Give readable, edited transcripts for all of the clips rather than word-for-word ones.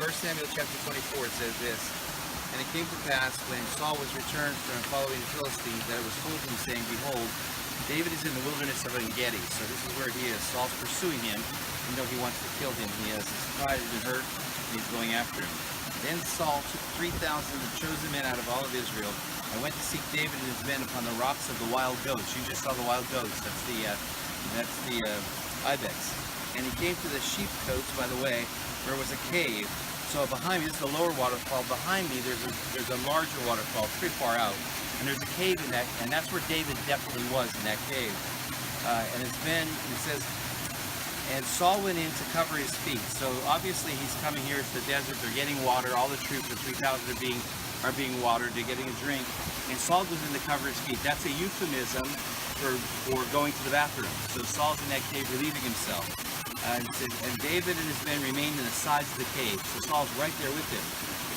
1 Samuel chapter 24, it says this, "And it came to pass, when Saul was returned from following the Philistines, that it was told him, saying, Behold, David is in the wilderness of Ein Gedi." So this is where he is. Saul's pursuing him, even though he wants to kill him. He has his pride and hurt, and he's going after him. Then Saul took 3,000 of the chosen men out of all of Israel, and went to seek David and his men upon the rocks of the wild goats. You just saw the wild goats. That's the ibex. And he came to the sheepcotes by the way, where was a cave. So behind me, this is the lower waterfall. Behind me, there's a larger waterfall, pretty far out, and there's a cave in that, and that's where David definitely was, in that cave. And his men, it says, and Saul went in to cover his feet. So obviously he's coming here to the desert. They're getting water. All the troops, the 3,000 are being watered. They're getting a drink. And Saul goes in to cover his feet. That's a euphemism for going to the bathroom. So Saul's in that cave relieving himself. And David and his men remained in the sides of the cave. So Saul's right there with him.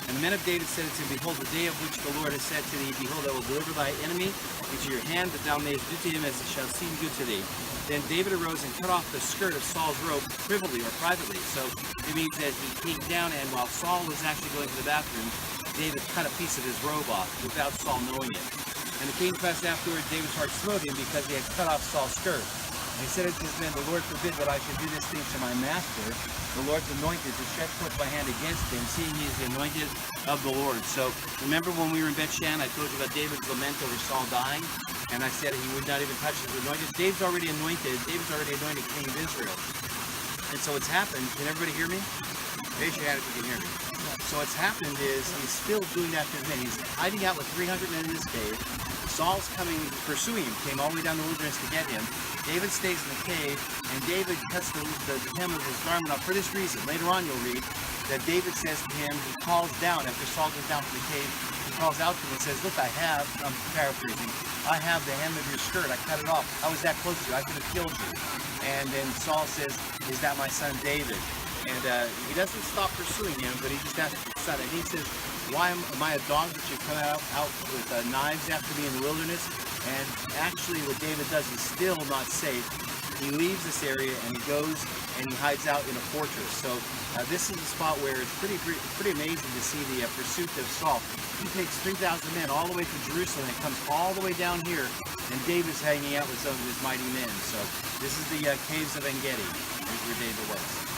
And the men of David said to him, Behold, the day of which the Lord has said to thee, Behold, I will deliver thy enemy into your hand, that thou mayest do to him as it shall seem good to thee. Then David arose and cut off the skirt of Saul's robe privily or privately. So it means that he came down, and while Saul was actually going to the bathroom, David cut a piece of his robe off without Saul knowing it. And it came to pass afterward, David's heart smote him because he had cut off Saul's skirt. And he said unto his men, The Lord forbid that I should do this thing to my master, the Lord's anointed, to stretch forth my hand against him, seeing he is the anointed of the Lord. So remember when we were in Beth-Shan, I told you about David's lament over Saul dying, and I said he would not even touch his anointed. David's already anointed king of Israel. And so what's happened, can everybody hear me? Raise your hand if you can hear me. So what's happened is he's still doing that to his men. He's hiding out with 300 men in this cave. Saul's coming, pursuing him, came all the way down the wilderness to get him. David stays in the cave, and David cuts the hem of his garment off for this reason. Later on you'll read that David says to him, he calls down, after Saul goes down from the cave, he calls out to him and says, Look, I have, I'm paraphrasing, I have the hem of your skirt, I cut it off. I was that close to you, I could have killed you. And then Saul says, Is that my son David? And he doesn't stop pursuing him, but he just asks his son. And he says, Why am I a dog that you come out with knives after me in the wilderness? And actually what David does is still not safe. He leaves this area and he goes and he hides out in a fortress. So this is a spot where it's pretty amazing to see the pursuit of Saul. He takes 3,000 men all the way to Jerusalem and comes all the way down here, and David's hanging out with some of his mighty men. So this is the caves of En Gedi, where David was.